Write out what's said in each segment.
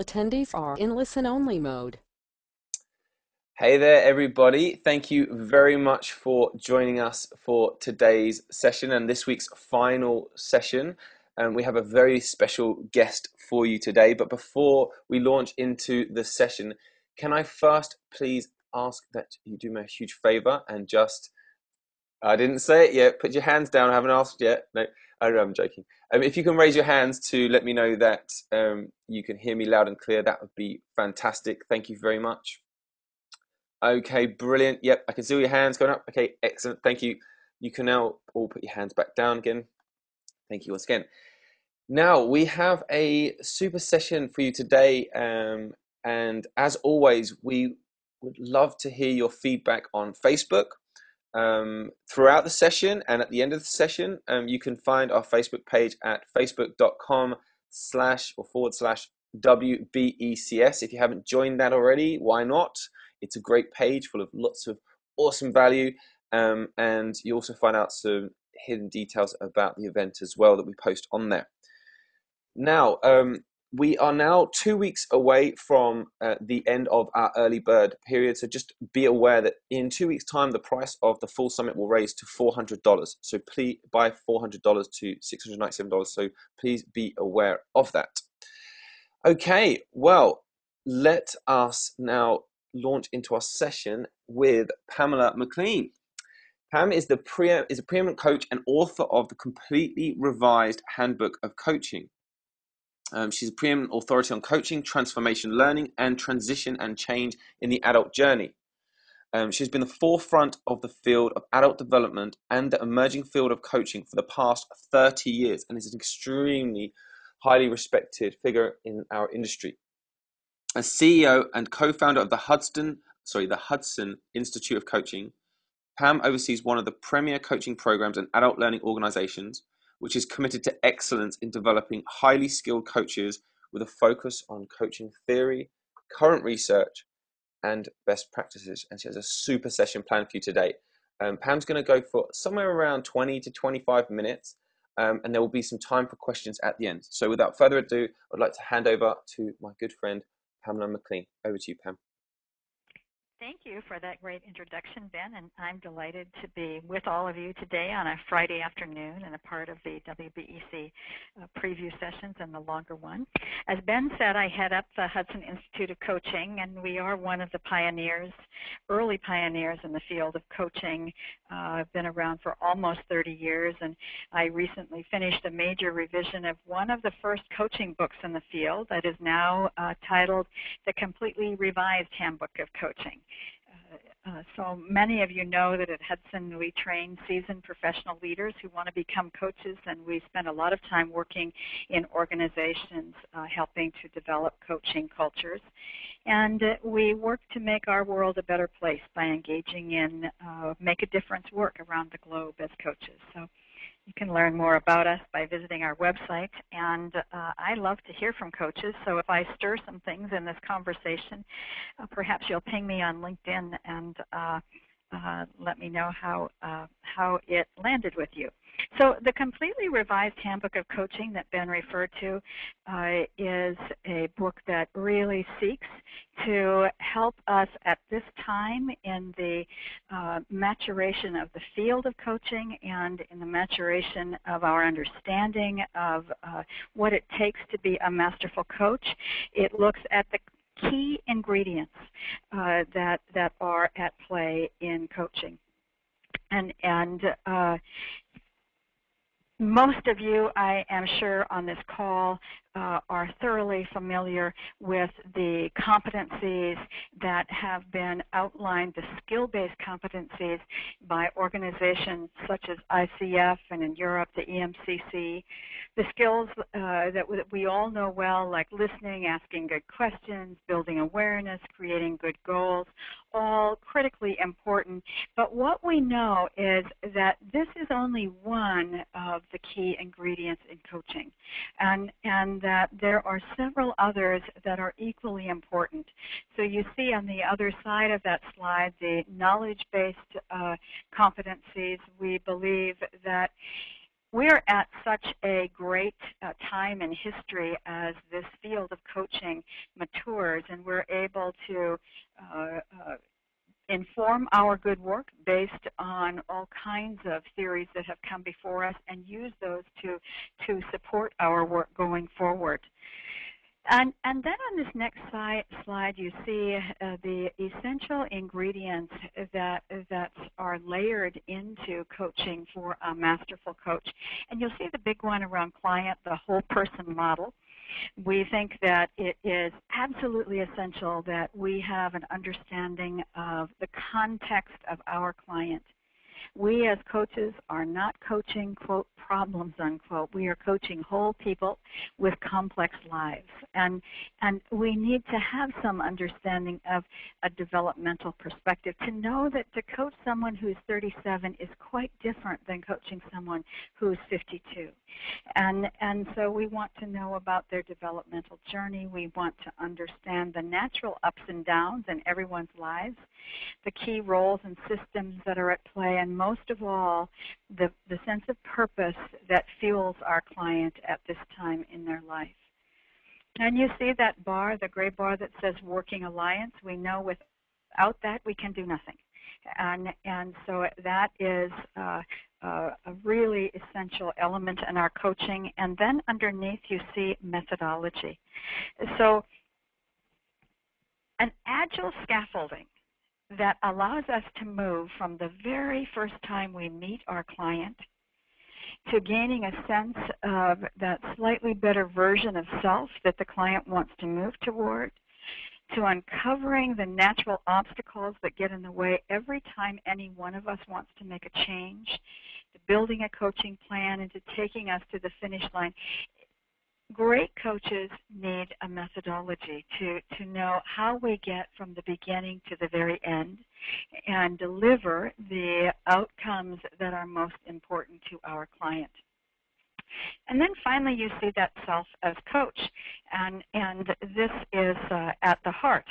Attendees are in listen-only mode. Hey there, everybody. Thank you very much for joining us for today's session and this week's final session. We have a very special guest for you today. But before we launch into the session, can I first please ask that you do me a huge favor and just, I didn't say it yet, put your hands down. I haven't asked yet. No, I'm joking. If you can raise your hands to let me know that you can hear me loud and clear, that would be fantastic. Thank you very much. Okay, brilliant. Yep, I can see all your hands going up. Okay, excellent. Thank you. You can now all put your hands back down again. Thank you once again. Now, we have a super session for you today. And as always, we would love to hear your feedback on Facebook throughout the session and at the end of the session. You can find our Facebook page at facebook.com/or// WBECS. If you haven't joined that already, why not? It's a great page full of lots of awesome value, and you also find out some hidden details about the event as well that we post on there. Now, we are now 2 weeks away from the end of our early bird period, so just be aware that in 2 weeks' time, the price of the full summit will raise to $400. So please buy $400 to $697. So please be aware of that. Okay, well, let us now launch into our session with Pamela McLean. Pam is a preeminent coach and author of the completely revised Handbook of Coaching. She's a preeminent authority on coaching, transformation learning, and transition and change in the adult journey. She's been the forefront of the field of adult development and the emerging field of coaching for the past 30 years and is an extremely highly respected figure in our industry. As CEO and co-founder of the Hudson Institute of Coaching, Pam oversees one of the premier coaching programs and adult learning organizations, which is committed to excellence in developing highly skilled coaches with a focus on coaching theory, current research, and best practices. And she has a super session planned for you today. Pam's going to go for somewhere around 20 to 25 minutes, and there will be some time for questions at the end. So without further ado, I'd like to hand over to my good friend, Pamela McLean. Over to you, Pam. Thank you for that great introduction, Ben, and I'm delighted to be with all of you today on a Friday afternoon and a part of the WBEC preview sessions and the longer one. As Ben said, I head up the Hudson Institute of Coaching, and we are one of the pioneers, early pioneers in the field of coaching. I've been around for almost 30 years, and I recently finished a major revision of one of the first coaching books in the field that is now titled The Completely Revised Handbook of Coaching. So many of you know that at Hudson we train seasoned professional leaders who want to become coaches, and we spend a lot of time working in organizations helping to develop coaching cultures. And we work to make our world a better place by engaging in make a difference work around the globe as coaches. So you can learn more about us by visiting our website, and I love to hear from coaches, so if I stir some things in this conversation, perhaps you'll ping me on LinkedIn and let me know how it landed with you. So the completely revised Handbook of Coaching that Ben referred to is a book that really seeks to help us at this time in the maturation of the field of coaching and in the maturation of our understanding of what it takes to be a masterful coach. It looks at the key ingredients that are at play in coaching. And most of you, I am sure, on this call are thoroughly familiar with the competencies that have been outlined, the skill-based competencies by organizations such as ICF and in Europe, the EMCC. The skills that we all know well, like listening, asking good questions, building awareness, creating good goals, all critically important. But what we know is that this is only one of the key ingredients in coaching, and that there are several others that are equally important. So you see on the other side of that slide the knowledge-based competencies. We believe that we're at such a great time in history as this field of coaching matures, and we're able to inform our good work based on all kinds of theories that have come before us and use those to support our work going forward. And then on this next slide you see the essential ingredients that are layered into coaching for a masterful coach. And you'll see the big one around client, the whole person model. We think that it is absolutely essential that we have an understanding of the context of our client. We as coaches are not coaching, quote, problems, unquote. We are coaching whole people with complex lives. And we need to have some understanding of a developmental perspective to know that to coach someone who's 37 is quite different than coaching someone who's 52. And so we want to know about their developmental journey. We want to understand the natural ups and downs in everyone's lives, the key roles and systems that are at play, and most of all, the sense of purpose that fuels our client at this time in their life. And you see that bar, the gray bar that says Working Alliance. We know without that we can do nothing. And so that is a really essential element in our coaching. And then underneath you see methodology. So an agile scaffolding that allows us to move from the very first time we meet our client to gaining a sense of that slightly better version of self that the client wants to move toward, to uncovering the natural obstacles that get in the way every time any one of us wants to make a change, to building a coaching plan, and to taking us to the finish line. Great coaches need a methodology to know how we get from the beginning to the very end and deliver the outcomes that are most important to our client. And then finally you see that self as coach, and this is at the heart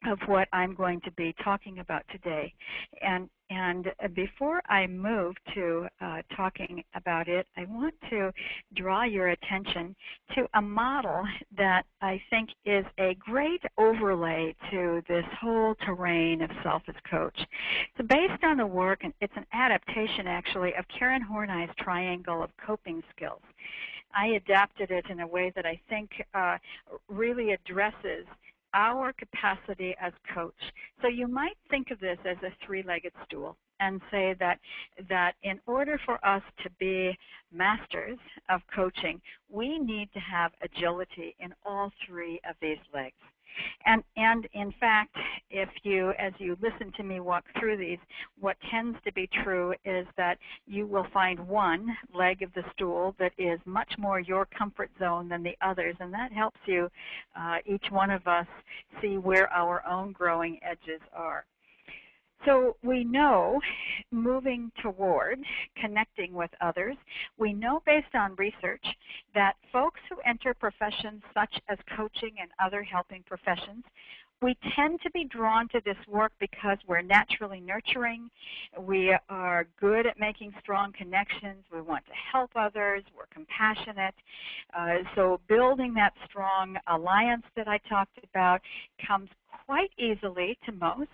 of what I'm going to be talking about today. And before I move to talking about it, I want to draw your attention to a model that I think is a great overlay to this whole terrain of self as coach. It's based on the work, and it's an adaptation actually, of Karen Horney's triangle of coping skills. I adapted it in a way that I think really addresses our capacity as coach. So you might think of this as a three-legged stool and say that in order for us to be masters of coaching, we need to have agility in all three of these legs. And in fact, as you listen to me walk through these, what tends to be true is that you will find one leg of the stool that is much more your comfort zone than the others, and that helps you, each one of us, see where our own growing edges are. So we know, moving toward connecting with others, we know based on research that folks who enter professions such as coaching and other helping professions, we tend to be drawn to this work because we're naturally nurturing, we are good at making strong connections, we want to help others, we're compassionate. So building that strong alliance that I talked about comes quite easily to most.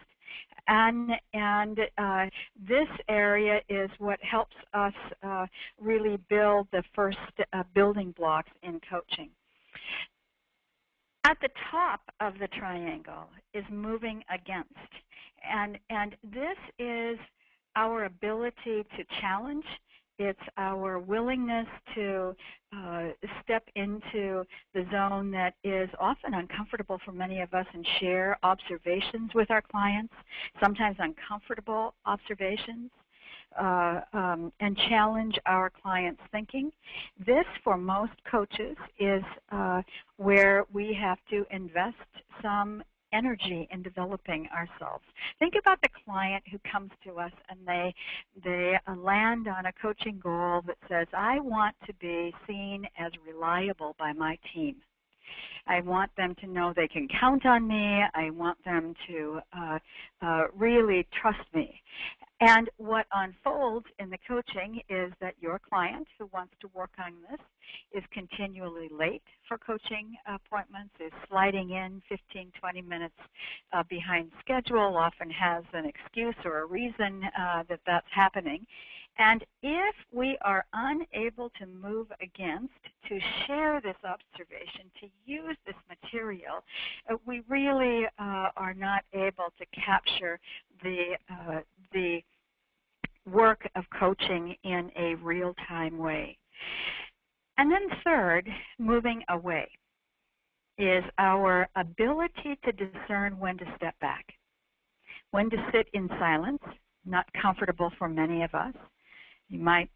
And this area is what helps us really build the first building blocks in coaching. At the top of the triangle is moving against. And this is our ability to challenge. It's our willingness to step into the zone that is often uncomfortable for many of us and share observations with our clients, sometimes uncomfortable observations, and challenge our clients' thinking. This, for most coaches, is where we have to invest some energy in developing ourselves. Think about the client who comes to us and they land on a coaching goal that says, I want to be seen as reliable by my team. I want them to know they can count on me. I want them to really trust me. And what unfolds in the coaching is that your client who wants to work on this is continually late for coaching appointments, is sliding in 15, 20 minutes behind schedule, often has an excuse or a reason that that's happening. And if we are unable to move against, to share this observation, to use this material, we really are not able to capture the work of coaching in a real-time way. And then third, moving away, is our ability to discern when to step back, when to sit in silence, not comfortable for many of us. You might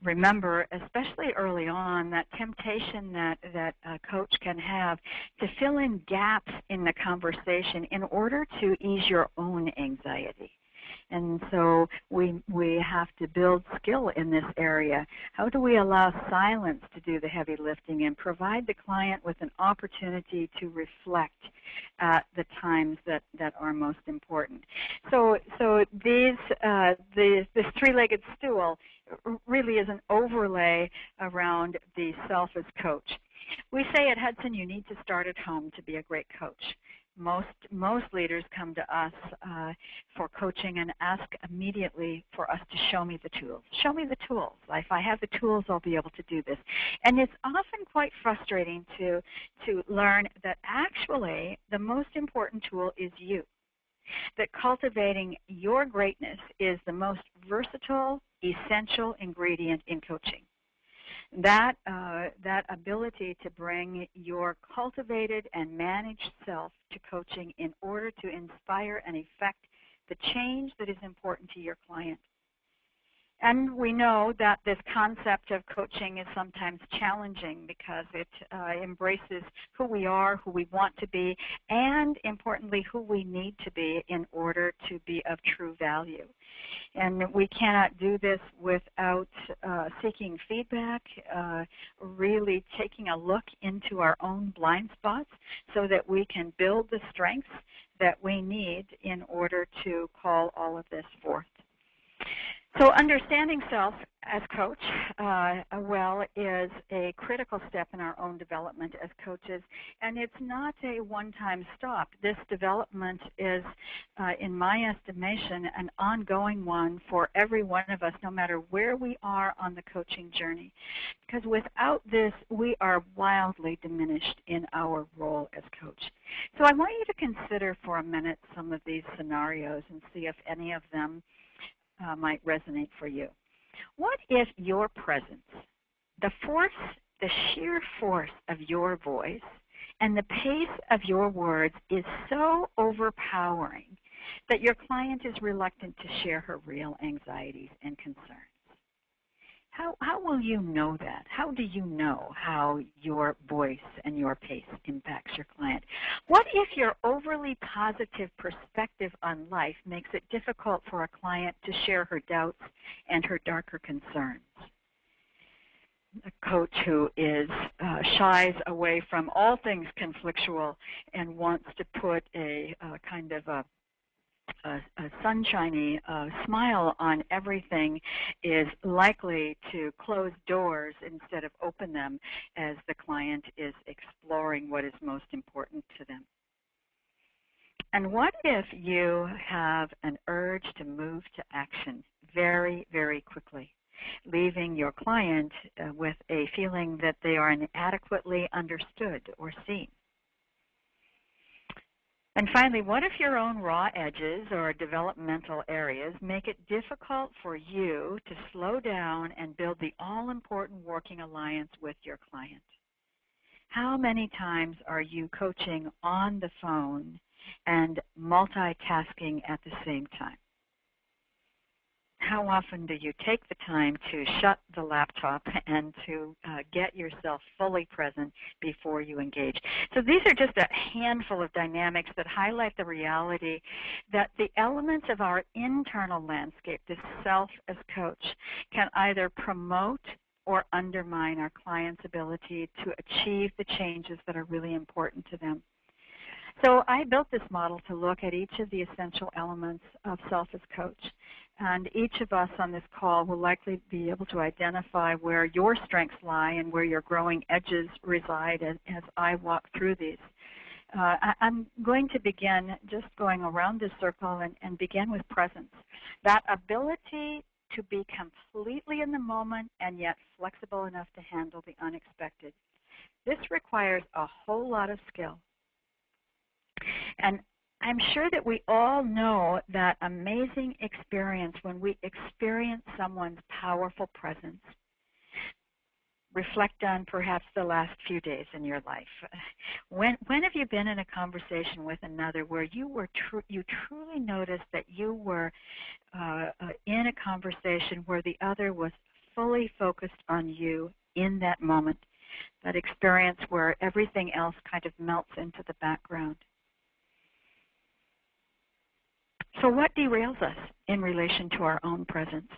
remember, especially early on, that temptation that a coach can have to fill in gaps in the conversation in order to ease your own anxiety. And so we have to build skill in this area. How do we allow silence to do the heavy lifting and provide the client with an opportunity to reflect at the times that are most important? So this three-legged stool really is an overlay around the self as coach. We say at Hudson you need to start at home to be a great coach. Most leaders come to us for coaching and ask immediately for us to show me the tools. Show me the tools. If I have the tools, I'll be able to do this. And it's often quite frustrating to learn that actually the most important tool is you. That cultivating your greatness is the most versatile, essential ingredient in coaching. That ability to bring your cultivated and managed self to coaching in order to inspire and effect the change that is important to your client. And we know that this concept of coaching is sometimes challenging because it embraces who we are, who we want to be, and importantly, who we need to be in order to be of true value. And we cannot do this without seeking feedback, really taking a look into our own blind spots so that we can build the strengths that we need in order to call all of this forth. So understanding self as coach, is a critical step in our own development as coaches, and it's not a one-time stop. This development is, in my estimation, an ongoing one for every one of us, no matter where we are on the coaching journey. Because without this, we are wildly diminished in our role as coach. So I want you to consider for a minute some of these scenarios and see if any of them might resonate for you. What if your presence, the sheer force of your voice, and the pace of your words is so overpowering that your client is reluctant to share her real anxieties and concerns? How will you know that? How do you know how your voice and your pace impacts your client? What if your overly positive perspective on life makes it difficult for a client to share her doubts and her darker concerns? A coach who shies away from all things conflictual and wants to put a kind of a sunshiny smile on everything is likely to close doors instead of open them as the client is exploring what is most important to them. And what if you have an urge to move to action very, very quickly, leaving your client with a feeling that they are inadequately understood or seen? And finally, what if your own raw edges or developmental areas make it difficult for you to slow down and build the all-important working alliance with your client? How many times are you coaching on the phone and multitasking at the same time? How often do you take the time to shut the laptop and to get yourself fully present before you engage? So these are just a handful of dynamics that highlight the reality that the elements of our internal landscape, this self as coach, can either promote or undermine our client's ability to achieve the changes that are really important to them. So I built this model to look at each of the essential elements of self as coach. And each of us on this call will likely be able to identify where your strengths lie and where your growing edges reside as I walk through these. I'm going to begin just going around this circle and begin with presence. That ability to be completely in the moment and yet flexible enough to handle the unexpected. This requires a whole lot of skill. And I'm sure that we all know that amazing experience when we experience someone's powerful presence. Reflect on perhaps the last few days in your life. When have you been in a conversation with another where you truly noticed that you were in a conversation where the other was fully focused on you in that moment? That experience where everything else kind of melts into the background. So what derails us in relation to our own presence?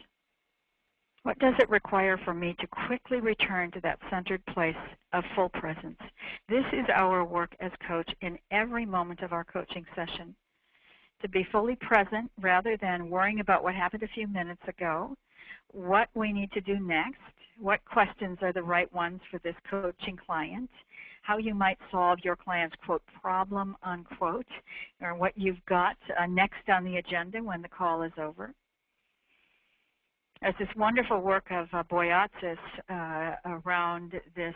What does it require for me to quickly return to that centered place of full presence? This is our work as coach in every moment of our coaching session. To be fully present rather than worrying about what happened a few minutes ago, what we need to do next, what questions are the right ones for this coaching client, how you might solve your client's, quote, problem, unquote, or what you've got next on the agenda when the call is over. There's this wonderful work of Boyatzis around this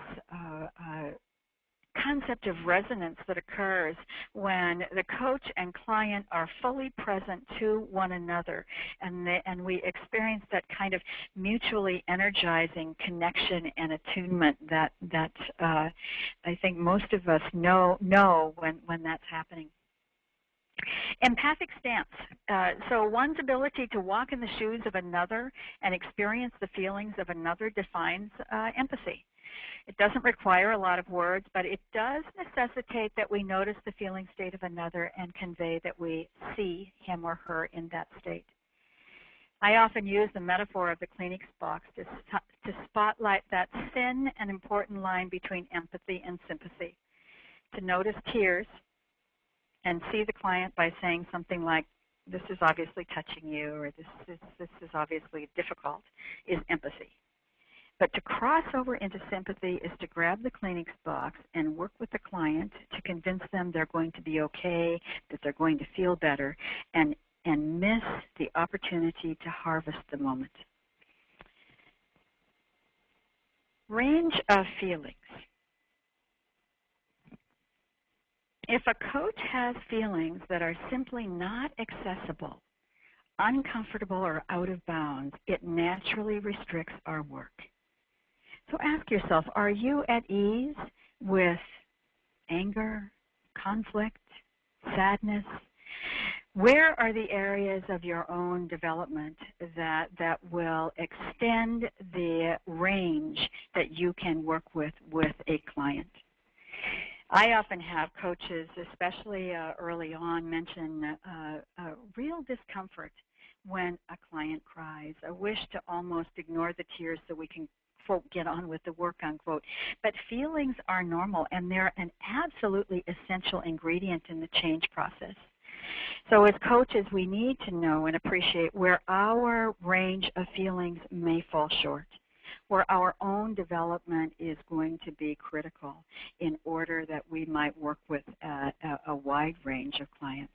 concept of resonance that occurs when the coach and client are fully present to one another, and we experience that kind of mutually energizing connection and attunement that I think most of us know when that's happening. Empathic stance. So one's ability to walk in the shoes of another and experience the feelings of another defines empathy. It doesn't require a lot of words, but it does necessitate that we notice the feeling state of another and convey that we see him or her in that state. I often use the metaphor of the Kleenex box to spotlight that thin and important line between empathy and sympathy. To notice tears and see the client by saying something like, "This is obviously touching you," or this is obviously difficult, is empathy. But to cross over into sympathy is to grab the Kleenex box and work with the client to convince them they're going to be okay, that they're going to feel better, and miss the opportunity to harvest the moment. Range of feelings. If a coach has feelings that are simply not accessible, uncomfortable, or out of bounds, it naturally restricts our work. So ask yourself, are you at ease with anger, conflict, sadness? Where are the areas of your own development that will extend the range that you can work with a client? I often have coaches, especially early on, mention real discomfort when a client cries, a wish to almost ignore the tears so we can, quote, get on with the work, unquote. But feelings are normal, and they're an absolutely essential ingredient in the change process. So as coaches, we need to know and appreciate where our range of feelings may fall short, where our own development is going to be critical in order that we might work with a wide range of clients.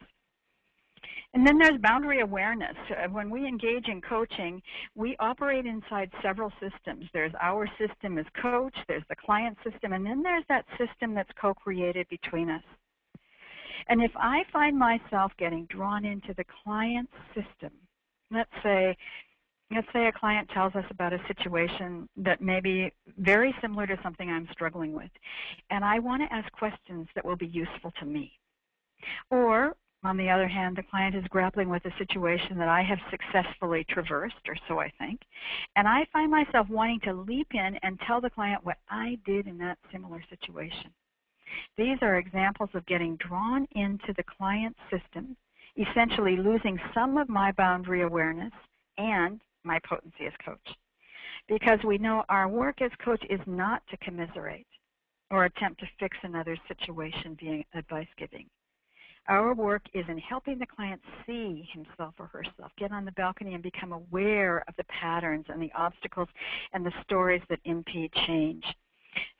And then there's boundary awareness. When we engage in coaching, we operate inside several systems. There's our system as coach, there's the client system, and then there's that system that's co-created between us. And if I find myself getting drawn into the client's system, let's say a client tells us about a situation that may be very similar to something I'm struggling with, and I want to ask questions that will be useful to me. Or, on the other hand, the client is grappling with a situation that I have successfully traversed, or so I think, and I find myself wanting to leap in and tell the client what I did in that similar situation. These are examples of getting drawn into the client's system, essentially losing some of my boundary awareness and my potency as coach. Because we know our work as coach is not to commiserate or attempt to fix another situation via advice giving. Our work is in helping the client see himself or herself, get on the balcony and become aware of the patterns and the obstacles and the stories that impede change.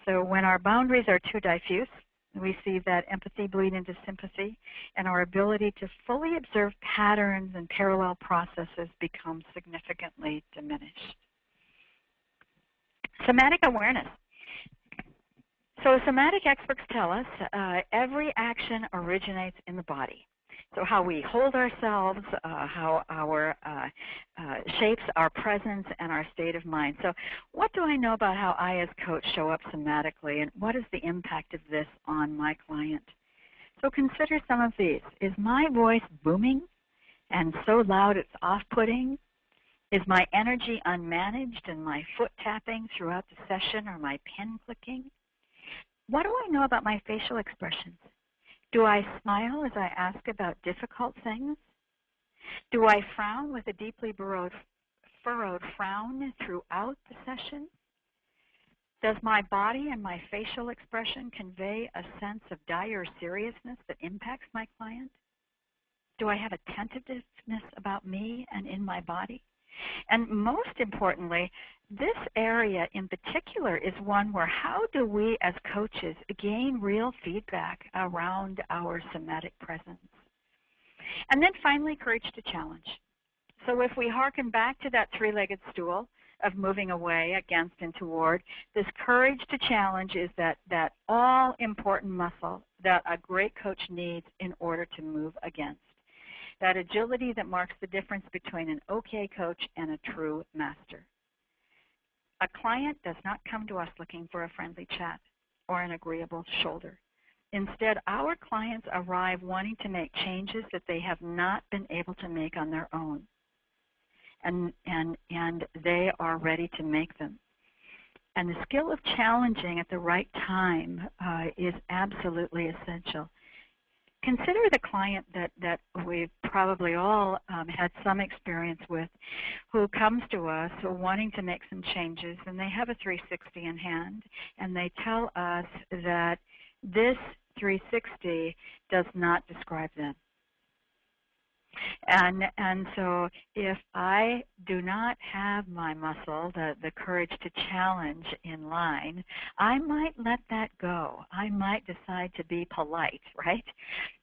So when our boundaries are too diffuse, we see that empathy bleed into sympathy, and our ability to fully observe patterns and parallel processes becomes significantly diminished. Somatic awareness. So somatic experts tell us every action originates in the body. So how we hold ourselves, how our shapes our presence and our state of mind. So what do I know about how I as coach show up somatically, and what is the impact of this on my client? So consider some of these. Is my voice booming and so loud it's off-putting? Is my energy unmanaged and my foot tapping throughout the session or my pen clicking? What do I know about my facial expressions? Do I smile as I ask about difficult things? Do I frown with a deeply furrowed frown throughout the session? Does my body and my facial expression convey a sense of dire seriousness that impacts my client? Do I have a tentativeness about me and in my body? And most importantly, this area in particular is one where how do we as coaches gain real feedback around our somatic presence? And then finally, courage to challenge. So if we hearken back to that three-legged stool of moving away, against, and toward, this courage to challenge is that all-important muscle that a great coach needs in order to move against. That agility that marks the difference between an okay coach and a true master. A client does not come to us looking for a friendly chat or an agreeable shoulder. Instead, our clients arrive wanting to make changes that they have not been able to make on their own. And they are ready to make them. And the skill of challenging at the right time is absolutely essential. Consider the client that we've probably all had some experience with, who comes to us wanting to make some changes, and they have a 360 in hand, and they tell us that this 360 does not describe them. And so if I do not have my muscle, the courage to challenge in line, I might let that go. I might decide to be polite, right?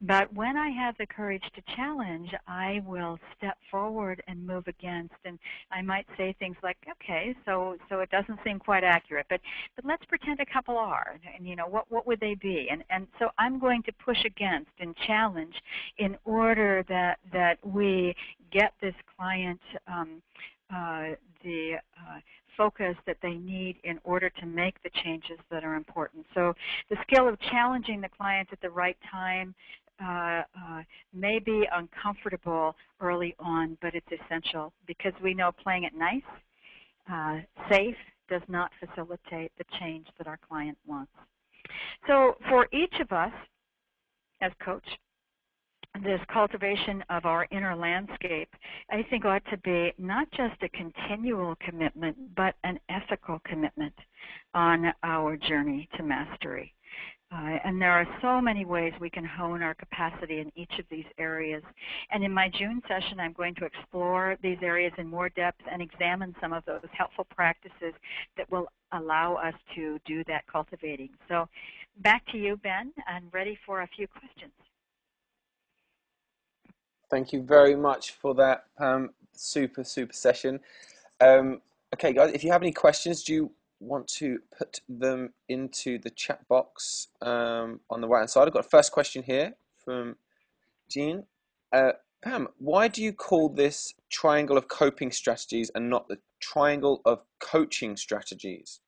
But when I have the courage to challenge, I will step forward and move against. And I might say things like, okay, so it doesn't seem quite accurate, but let's pretend a couple are. And you know, what would they be? And so I'm going to push against and challenge in order that we get this client the focus that they need in order to make the changes that are important. So the skill of challenging the client at the right time may be uncomfortable early on, but it's essential because we know playing it nice, safe, does not facilitate the change that our client wants. So for each of us as coach, this cultivation of our inner landscape, I think, ought to be not just a continual commitment, but an ethical commitment on our journey to mastery. And there are so many ways we can hone our capacity in each of these areas. And in my June session, I'm going to explore these areas in more depth and examine some of those helpful practices that will allow us to do that cultivating. So back to you, Ben, and ready for a few questions. Thank you very much for that super session. Okay, guys, if you have any questions, do you want to put them into the chat box on the right hand side? I've got a first question here from Jean. Pam, why do you call this triangle of coping strategies and not the triangle of coaching strategies?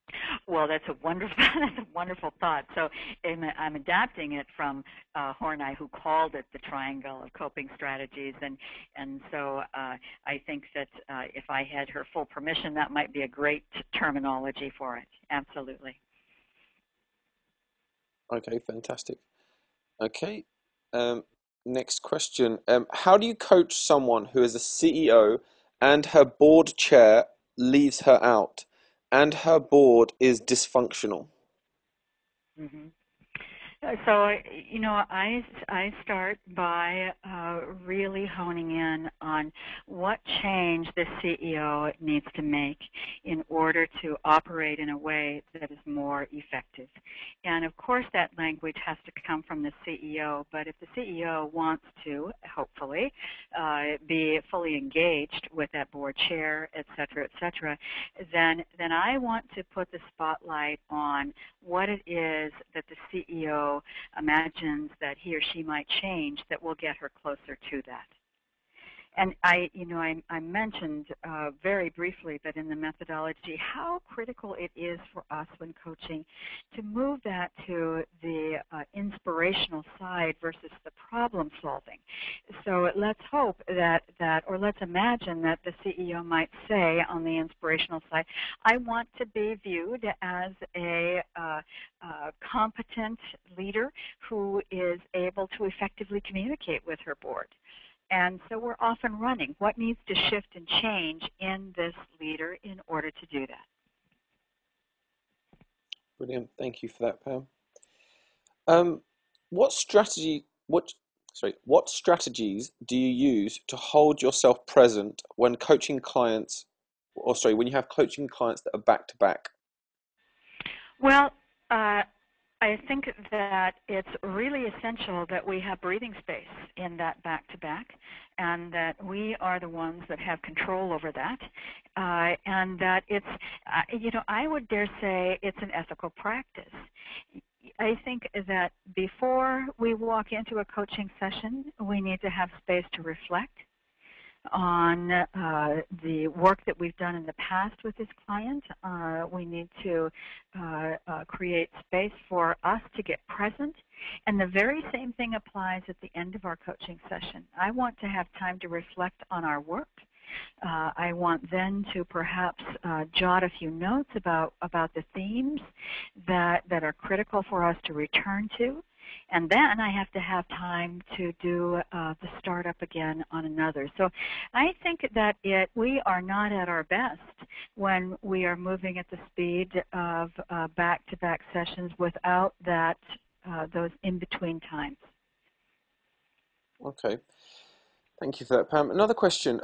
Well, that's a wonderful thought. So I'm adapting it from Horney, who called it the triangle of coping strategies, and so I think that if I had her full permission, that might be a great terminology for it. Absolutely. Okay, fantastic. Okay, next question. How do you coach someone who is a CEO and her board chair leaves her out, and her board is dysfunctional? Mm-hmm. So, I start by really honing in on what change the CEO needs to make in order to operate in a way that is more effective. And of course, that language has to come from the CEO, but if the CEO wants to, hopefully, be fully engaged with that board chair, et cetera, then I want to put the spotlight on what it is that the CEO imagines that he or she might change that will get her closer to that. And I mentioned very briefly, but in the methodology, how critical it is for us when coaching to move that to the inspirational side versus the problem solving. So let's hope or let's imagine that the CEO might say on the inspirational side, I want to be viewed as a competent leader who is able to effectively communicate with her board. And so we're off and running. What needs to shift and change in this leader in order to do that? Brilliant. Thank you for that, Pam. What strategies do you use to hold yourself present when coaching clients, when you have coaching clients that are back to back? Well, I think that it's really essential that we have breathing space in that back-to-back, and that we are the ones that have control over that, and that it's, I would dare say it's an ethical practice. I think that before we walk into a coaching session, we need to have space to reflect on the work that we've done in the past with this client. We need to create space for us to get present. And the very same thing applies at the end of our coaching session. I want to have time to reflect on our work. I want then to perhaps jot a few notes about the themes that are critical for us to return to. And then I have to have time to do the startup again on another. So I think that we are not at our best when we are moving at the speed of back-to-back sessions without those in-between times. Okay. Thank you for that, Pam. Another question.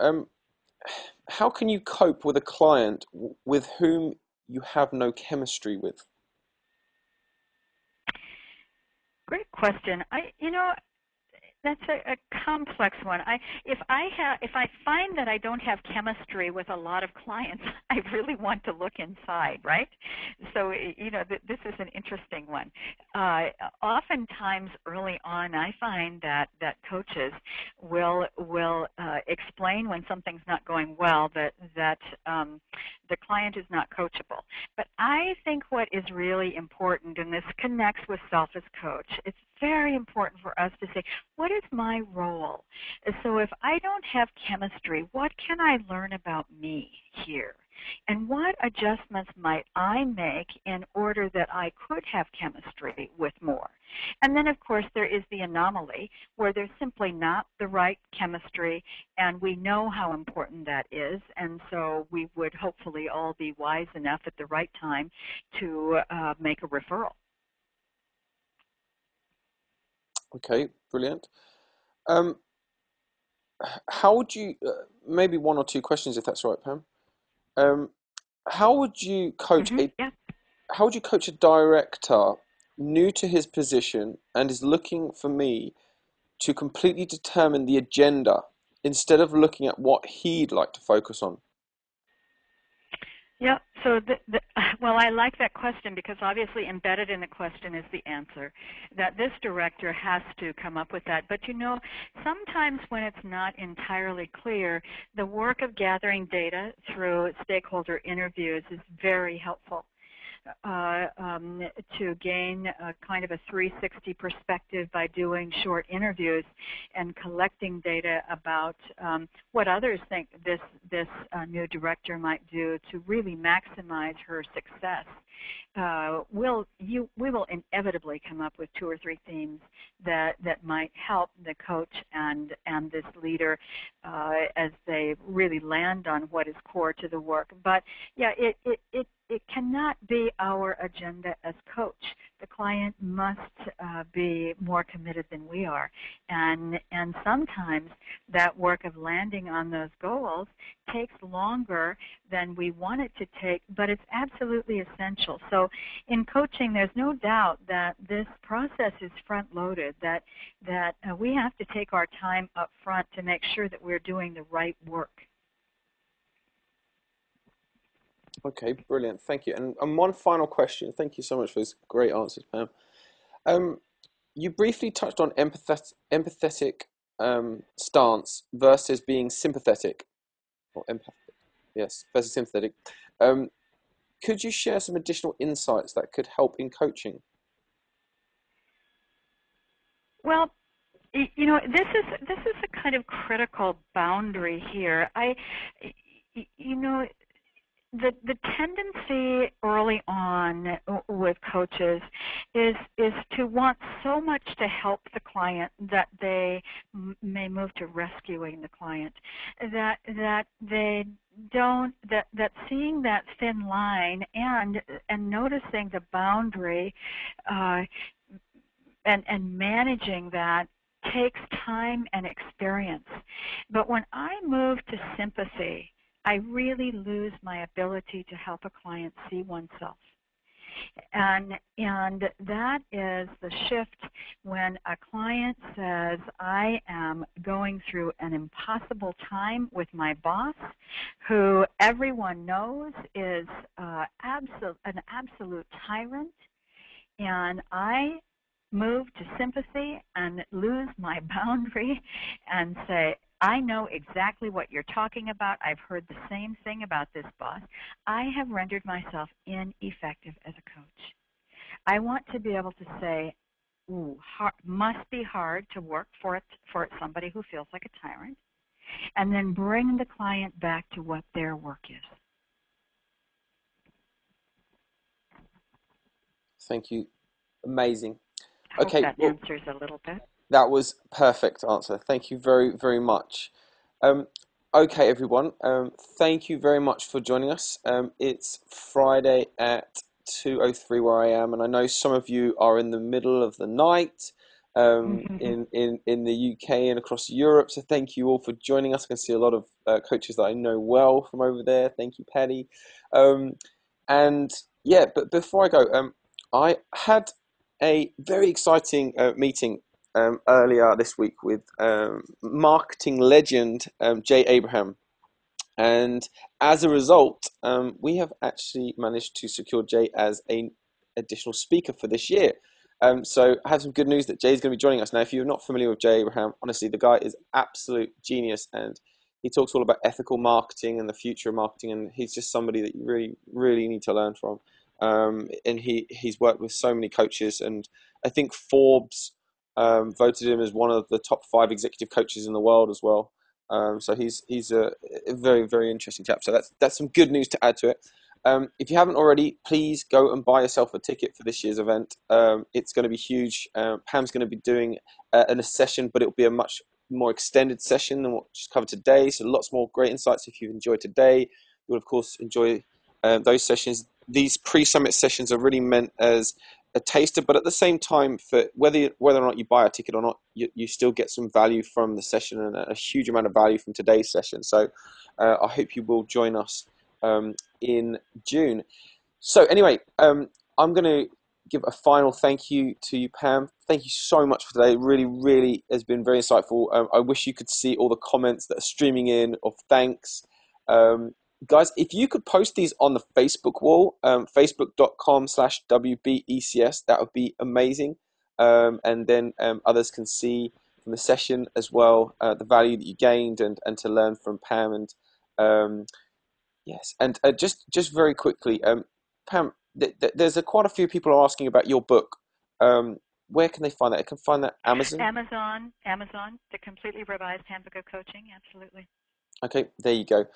How can you cope with a client with whom you have no chemistry with? Great question. That's a complex one. If I find that I don't have chemistry with a lot of clients, I really want to look inside, right? So this is an interesting one. Oftentimes early on, I find that coaches will explain when something's not going well that the client is not coachable. But I think what is really important, and this connects with self as coach, it's very important for us to say, what is my role? So if I don't have chemistry, what can I learn about me here? And what adjustments might I make in order that I could have chemistry with more? And then, of course, there is the anomaly where there's simply not the right chemistry, and we know how important that is, and so we would hopefully all be wise enough at the right time to make a referral. Okay, brilliant. How would you, maybe one or two questions if that's all right, Pam. How would you coach how would you coach a director new to his position and is looking for me to completely determine the agenda instead of looking at what he'd like to focus on? Yeah, so well, I like that question because obviously embedded in the question is the answer, that this director has to come up with that. But sometimes when it's not entirely clear, the work of gathering data through stakeholder interviews is very helpful. To gain kind of a 360 perspective by doing short interviews and collecting data about what others think this new director might do to really maximize her success. We will inevitably come up with 2 or 3 themes that might help the coach and this leader as they really land on what is core to the work. But yeah, it cannot be our agenda as coach the client must be more committed than we are. And sometimes that work of landing on those goals takes longer than we want it to take, but it's absolutely essential. So in coaching, there's no doubt that this process is front-loaded, that we have to take our time up front to make sure that we're doing the right work. Okay, brilliant. Thank you. And one final question. Thank you so much for those great answers, Pam. You briefly touched on empathetic stance versus being sympathetic, or empathic. Yes, versus sympathetic. Could you share some additional insights that could help in coaching? Well, you know, this is a kind of critical boundary here. You know, the tendency early on with coaches is to want so much to help the client that they may move to rescuing the client, that they don't, that seeing that thin line and noticing the boundary and managing that takes time and experience. But when I move to sympathy, I really lose my ability to help a client see oneself. And that is the shift when a client says, I am going through an impossible time with my boss, who everyone knows is an absolute tyrant, and I move to sympathy and lose my boundary and say, I know exactly what you're talking about. I've heard the same thing about this boss. I have rendered myself ineffective as a coach. I want to be able to say, ooh, must be hard to work for somebody who feels like a tyrant, and then bring the client back to what their work is. Thank you. Amazing. I hope Okay, that well, answers a little bit. that was perfect answer. Thank you very, very much. Um, okay, everyone. Thank you very much for joining us. It's Friday at 2:03 where I am, and I know some of you are in the middle of the night in the UK and across Europe. So thank you all for joining us. I can see a lot of coaches that I know well from over there. Thank you, Patty. And yeah, but before I go, I had a very exciting meeting earlier this week with marketing legend Jay Abraham. And as a result, we have actually managed to secure Jay as an additional speaker for this year. So I have some good news that Jay is going to be joining us. Now, if you're not familiar with Jay Abraham, honestly, the guy is absolute genius, and he talks all about ethical marketing and the future of marketing, and he's just somebody that you really, really need to learn from. And he's worked with so many coaches, and I think Forbes voted him as one of the top 5 executive coaches in the world as well. So he's a very, very interesting chap. So that's some good news to add to it. If you haven't already, please go and buy yourself a ticket for this year's event. It's going to be huge. Pam's going to be doing a session, but it'll be a much more extended session than what she's covered today. So lots more great insights. If you've enjoyed today, you'll of course enjoy those sessions. These pre-summit sessions are really meant as a taster, but at the same time, for whether or not you buy a ticket or not, you still get some value from the session, and a huge amount of value from today's session. So I hope you will join us in June. So anyway, I'm going to give a final thank you to you, Pam. Thank you so much for today. Really, really has been very insightful. I wish you could see all the comments that are streaming in of thanks. Guys, if you could post these on the Facebook wall, facebook.com/WBECS, that would be amazing. And then others can see from the session as well the value that you gained, and to learn from Pam. And yes, and just very quickly, Pam, there's quite a few people are asking about your book. Where can they find that? They can find that Amazon. Amazon, the completely revised handbook of coaching. Absolutely. Okay, there you go.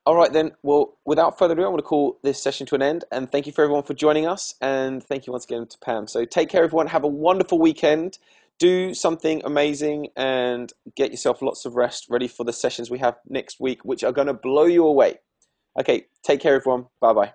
All right then, well, without further ado, I'm going to call this session to an end, and thank you for everyone for joining us, and thank you once again to Pam. So take care, everyone. Have a wonderful weekend. Do something amazing and get yourself lots of rest, ready for the sessions we have next week, which are going to blow you away. Okay, take care, everyone. Bye-bye.